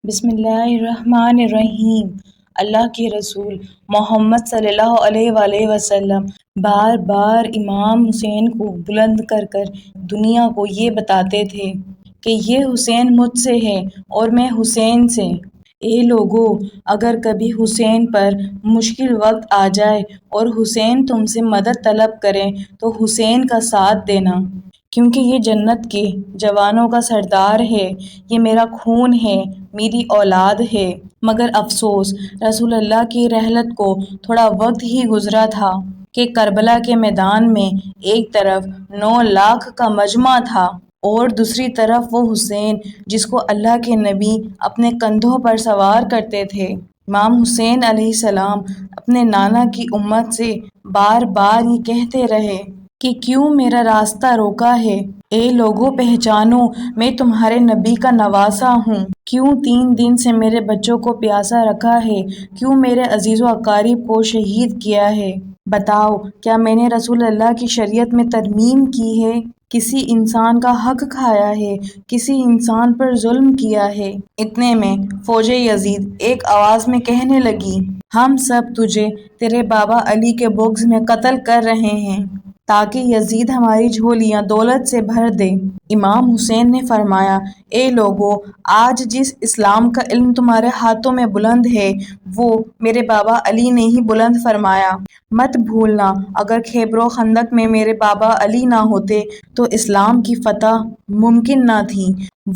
بسم اللہ الرحمن الرحیم۔ اللہ کے رسول محمد صلی اللہ علیہ وآلہ وسلم بار بار امام حسین کو بلند کر کر دنیا کو یہ بتاتے تھے کہ یہ حسین مجھ سے ہے اور میں حسین سے۔ اے لوگو، اگر کبھی حسین پر مشکل وقت آ جائے اور حسین تم سے مدد طلب کریں تو حسین کا ساتھ دینا، کیونکہ یہ جنت کے جوانوں کا سردار ہے، یہ میرا خون ہے، میری اولاد ہے۔ مگر افسوس، رسول اللہ کی رحلت کو تھوڑا وقت ہی گزرا تھا کہ کربلا کے میدان میں ایک طرف 9 لاکھ کا مجمع تھا اور دوسری طرف وہ حسین جس کو اللہ کے نبی اپنے کندھوں پر سوار کرتے تھے۔ امام حسین علیہ السلام اپنے نانا کی امت سے بار بار یہ کہتے رہے کہ کیوں میرا راستہ روکا ہے؟ اے لوگو، پہچانو، میں تمہارے نبی کا نواسہ ہوں۔ کیوں 3 دن سے میرے بچوں کو پیاسا رکھا ہے؟ کیوں میرے عزیز و اقارب کو شہید کیا ہے؟ بتاؤ، کیا میں نے رسول اللہ کی شریعت میں ترمیم کی ہے؟ کسی انسان کا حق کھایا ہے؟ کسی انسان پر ظلم کیا ہے؟ اتنے میں فوج یزید ایک آواز میں کہنے لگی، ہم سب تجھے تیرے بابا علی کے بغض میں قتل کر رہے ہیں تاکہ یزید ہماری جھولیاں دولت سے بھر دے۔ امام حسین نے فرمایا، اے لوگو، آج جس اسلام کا علم تمہارے ہاتھوں میں بلند ہے وہ میرے بابا علی نے ہی بلند فرمایا۔ مت بھولنا، اگر خیبر و خندق میں میرے بابا علی نہ ہوتے تو اسلام کی فتح ممکن نہ تھی۔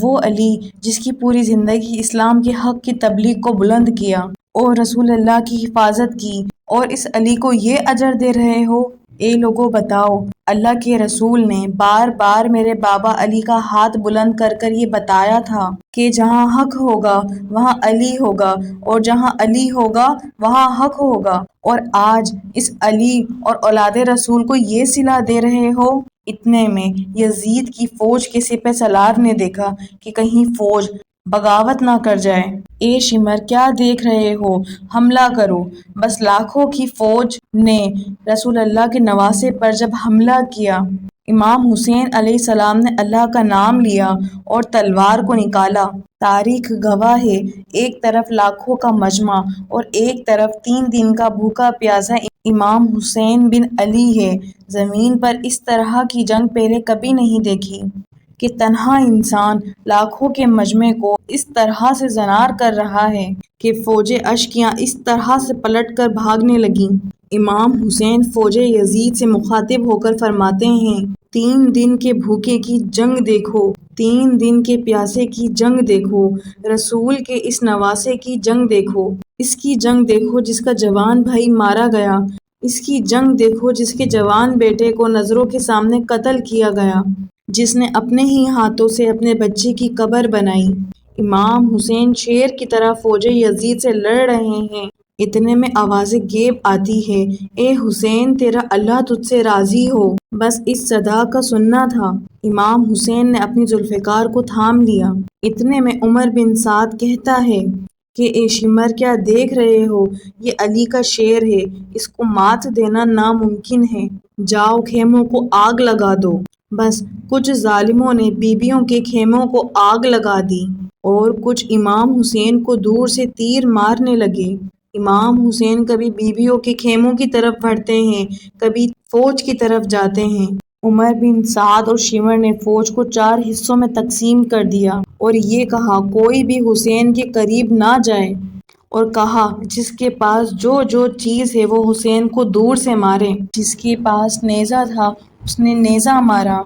وہ علی جس کی پوری زندگی اسلام کے حق کی تبلیغ کو بلند کیا اور رسول اللہ کی حفاظت کی، اور اس علی کو یہ اجر دے رہے ہو۔ اے لوگو، بتاؤ، اللہ کے رسول نے بار بار میرے بابا علی کا ہاتھ بلند کر کر یہ بتایا تھا کہ جہاں حق ہوگا وہاں علی ہوگا اور جہاں علی ہوگا وہاں حق ہوگا، اور آج اس علی اور اولاد رسول کو یہ صلہ دے رہے ہو۔ اتنے میں یزید کی فوج کے سپہ سالار نے دیکھا کہ کہیں فوج بغاوت نہ کر جائے۔ اے شمر، کیا دیکھ رہے ہو؟ حملہ کرو۔ بس لاکھوں کی فوج نے رسول اللہ کے نواسے پر جب حملہ کیا، امام حسین علیہ السلام نے اللہ کا نام لیا اور تلوار کو نکالا۔ تاریخ گواہ ہے، ایک طرف لاکھوں کا مجمع اور ایک طرف 3 دن کا بھوکا پیاسا امام حسین بن علی ہے۔ زمین پر اس طرح کی جنگ پہلے کبھی نہیں دیکھی کہ تنہا انسان لاکھوں کے مجمع کو اس طرح سے زنار کر رہا ہے کہ فوج اشکیاں اس طرح سے پلٹ کر بھاگنے لگیں۔ امام حسین فوج یزید سے مخاطب ہو کر فرماتے ہیں، 3 دن کے بھوکے کی جنگ دیکھو، 3 دن کے پیاسے کی جنگ دیکھو، رسول کے اس نواسے کی جنگ دیکھو، اس کی جنگ دیکھو جس کا جوان بھائی مارا گیا، اس کی جنگ دیکھو جس کے جوان بیٹے کو نظروں کے سامنے قتل کیا گیا، جس نے اپنے ہی ہاتھوں سے اپنے بچے کی قبر بنائی۔ امام حسین شیر کی طرح فوج یزید سے لڑ رہے ہیں۔ اتنے میں آواز غیب آتی ہے، اے حسین، تیرا اللہ تجھ سے راضی ہو۔ بس اس صدا کا سننا تھا۔ امام حسین نے اپنی ذوالفقار کو تھام لیا۔ اتنے میں عمر بن سعد کہتا ہے کہ اے شمر، کیا دیکھ رہے ہو؟ یہ علی کا شیر ہے، اس کو مات دینا ناممکن ہے۔ جاؤ، خیموں کو آگ لگا دو۔ بس کچھ ظالموں نے بیویوں کے خیموں کو آگ لگا دی اور کچھ امام حسین کو دور سے تیر مارنے لگے۔ امام حسین کبھی بیویوں کے خیموں کی طرف بڑھتے ہیں، کبھی فوج کی طرف جاتے ہیں۔ عمر بن سعد اور شمر نے فوج کو 4 حصوں میں تقسیم کر دیا اور یہ کہا، کوئی بھی حسین کے قریب نہ جائے، اور کہا، جس کے پاس جو چیز ہے وہ حسین کو دور سے مارے۔ جس کے پاس نیزہ تھا اس نے نیزہ مارا،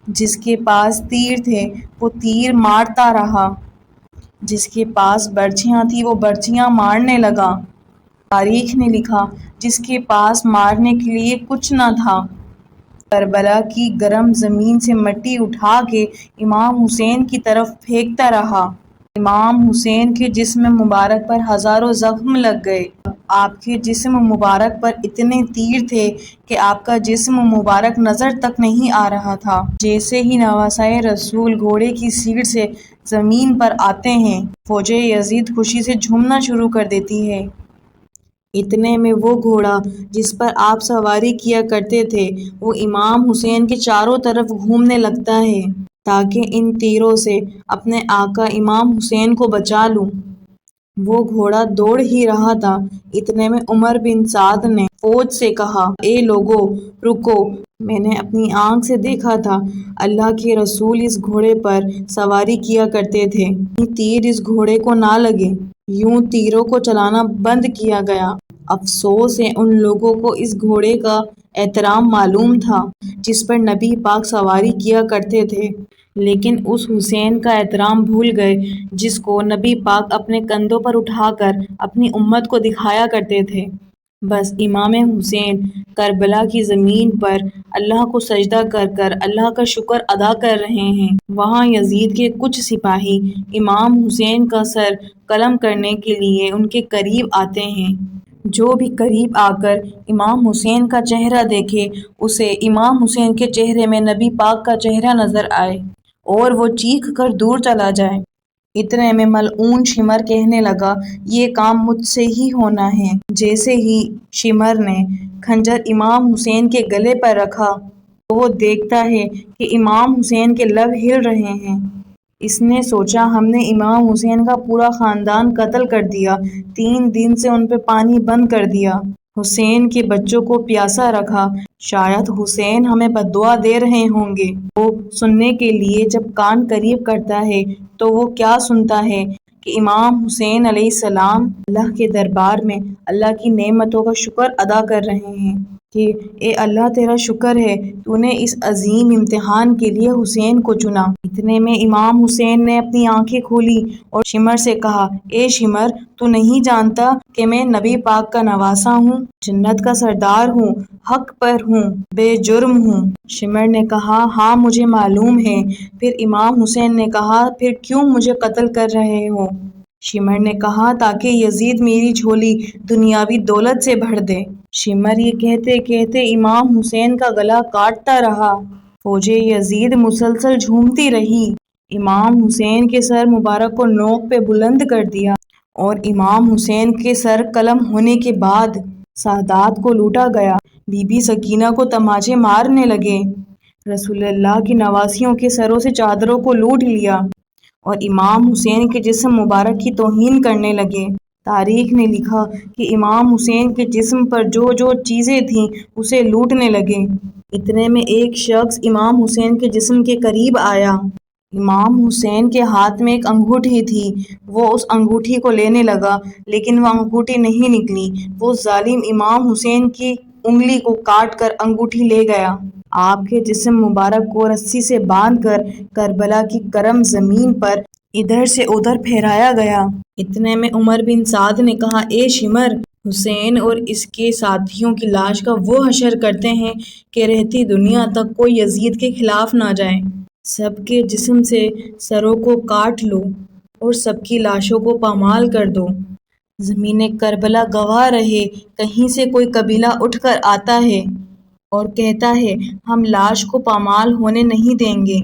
جس کے پاس تیر تھے وہ تیر مارتا رہا، جس کے پاس برچھیاں تھی وہ برچھیاں مارنے لگا۔ تاریخ نے لکھا، جس کے پاس مارنے کے لیے کچھ نہ تھا، کربلا کی گرم زمین سے مٹی اٹھا کے امام حسین کی طرف پھینکتا رہا۔ امام حسین کے جسم مبارک پر ہزاروں زخم لگ گئے۔ آپ کے جسم مبارک پر اتنے تیر تھے کہ آپ کا جسم مبارک نظر تک نہیں آ رہا تھا۔ جیسے ہی نواسۂ رسول گھوڑے کی سیڑ سے زمین پر آتے ہیں، فوج یزید خوشی سے جھومنا شروع کر دیتی ہے۔ اتنے میں وہ گھوڑا جس پر آپ سواری کیا کرتے تھے وہ امام حسین کے چاروں طرف گھومنے لگتا ہے۔ تاکہ ان تیروں سے اپنے آقا امام حسین کو بچا لوں۔ وہ گھوڑا دوڑ ہی رہا تھا، اتنے میں عمر بن سعد نے فوج سے کہا، اے لوگو رکو، میں نے اپنی آنکھ سے دیکھا تھا اللہ کے رسول اس گھوڑے پر سواری کیا کرتے تھے، تیر اس گھوڑے کو نہ لگے۔ یوں تیروں کو چلانا بند کیا گیا۔ افسوس ہے ان لوگوں کو اس گھوڑے کا احترام معلوم تھا جس پر نبی پاک سواری کیا کرتے تھے، لیکن اس حسین کا احترام بھول گئے جس کو نبی پاک اپنے کندھوں پر اٹھا کر اپنی امت کو دکھایا کرتے تھے۔ بس امام حسین کربلا کی زمین پر اللہ کو سجدہ کر کر اللہ کا شکر ادا کر رہے ہیں۔ وہاں یزید کے کچھ سپاہی امام حسین کا سر قلم کرنے کے لیے ان کے قریب آتے ہیں۔ جو بھی قریب آ کر امام حسین کا چہرہ دیکھے اسے امام حسین کے چہرے میں نبی پاک کا چہرہ نظر آئے اور وہ چیخ کر دور چلا جائے۔ اتنے میں ملعون شمر کہنے لگا، یہ کام مجھ سے ہی ہونا ہے۔ جیسے ہی شمر نے خنجر امام حسین کے گلے پر رکھا تو وہ دیکھتا ہے کہ امام حسین کے لب ہل رہے ہیں۔ اس نے سوچا ہم نے امام حسین کا پورا خاندان قتل کر دیا، 3 دن سے ان پہ پانی بند کر دیا، حسین کے بچوں کو پیاسا رکھا، شاید حسین ہمیں بددعا دے رہے ہوں گے۔ وہ سننے کے لیے جب کان قریب کرتا ہے تو وہ کیا سنتا ہے کہ امام حسین علیہ السلام اللہ کے دربار میں اللہ کی نعمتوں کا شکر ادا کر رہے ہیں کہ اے اللہ تیرا شکر ہے تو نے اس عظیم امتحان کے لیے حسین کو چنا۔ اتنے میں امام حسین نے اپنی آنکھیں کھولی اور شمر سے کہا، اے شمر تو نہیں جانتا کہ میں نبی پاک کا نواسا ہوں، جنت کا سردار ہوں، حق پر ہوں، بے جرم ہوں؟ شمر نے کہا، ہاں مجھے معلوم ہے۔ پھر امام حسین نے کہا، پھر کیوں مجھے قتل کر رہے ہو؟ شمر نے کہا، تاکہ یزید میری جھولی دنیاوی دولت سے بھر دے۔ شمر یہ کہتے کہتے امام حسین کا گلا کاٹتا رہا۔ فوجیں یزید مسلسل جھومتی رہی۔ امام حسین کے سر مبارک کو نوک پہ بلند کر دیا اور امام حسین کے سر قلم ہونے کے بعد سادات کو لوٹا گیا۔ بی بی سکینہ کو تماچے مارنے لگے، رسول اللہ کی نواسیوں کے سروں سے چادروں کو لوٹ لیا اور امام حسین کے جسم مبارک کی توہین کرنے لگے۔ تاریخ نے لکھا کہ امام حسین کے جسم پر جو جو چیزیں تھیں اسے لوٹنے لگے۔ اتنے میں ایک شخص امام حسین کے جسم کے قریب آیا۔ امام حسین کے ہاتھ میں ایک انگوٹھی تھی، وہ اس انگوٹھی کو لینے لگا لیکن وہ انگوٹھی نہیں نکلی۔ وہ ظالم امام حسین کی انگلی کو کاٹ کر انگوٹھی لے گیا۔ آپ کے جسم مبارک کو رسی سے باندھ کر کربلا کی گرم زمین پر ادھر سے ادھر پھیرایا گیا۔ اتنے میں عمر بن سعد نے کہا، اے شمر، حسین اور اس کے ساتھیوں کی لاش کا وہ حشر کرتے ہیں کہ رہتی دنیا تک کوئی یزید کے خلاف نہ جائے۔ سب کے جسم سے سروں کو کاٹ لو اور سب کی لاشوں کو پامال کر دو۔ زمین کربلا گواہ رہے، کہیں سے کوئی قبیلہ اٹھ کر آتا ہے اور کہتا ہے ہم لاش کو پامال ہونے نہیں دیں گے،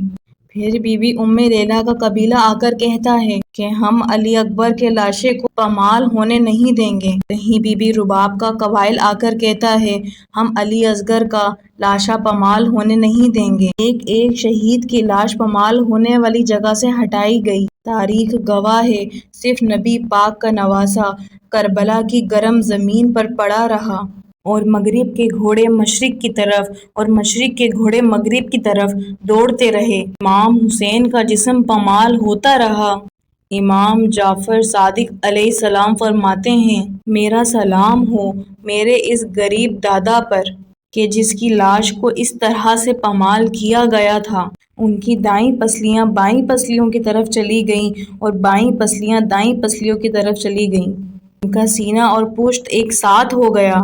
پھر بی بی ام لیلا کا قبیلہ آ کر کہتا ہے کہ ہم علی اکبر کے لاشے کو پامال ہونے نہیں دیں گے، کہیں بی بی رباب کا قبائل آ کر کہتا ہے ہم علی اصغر کا لاشا پامال ہونے نہیں دیں گے۔ ایک ایک شہید کی لاش پامال ہونے والی جگہ سے ہٹائی گئی۔ تاریخ گواہ ہے صرف نبی پاک کا نواسا کربلا کی گرم زمین پر پڑا رہا اور مغرب کے گھوڑے مشرق کی طرف اور مشرق کے گھوڑے مغرب کی طرف دوڑتے رہے۔ امام حسین کا جسم پامال ہوتا رہا۔ امام جعفر صادق علیہ السلام فرماتے ہیں، میرا سلام ہو میرے اس غریب دادا پر کہ جس کی لاش کو اس طرح سے پامال کیا گیا تھا۔ ان کی دائیں پسلیاں بائیں پسلیوں کی طرف چلی گئیں اور بائیں پسلیاں دائیں پسلیوں کی طرف چلی گئیں۔ ان کا سینہ اور پشت ایک ساتھ ہو گیا۔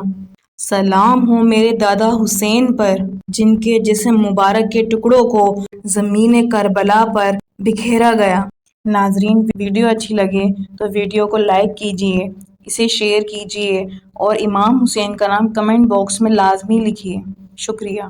سلام ہو میرے دادا حسین پر جن کے جسم مبارک کے ٹکڑوں کو زمین کربلا پر بکھیرا گیا۔ ناظرین، ویڈیو اچھی لگے تو ویڈیو کو لائک کیجئے، اسے شیئر کیجئے اور امام حسین کا نام کمنٹ باکس میں لازمی لکھیے۔ شکریہ۔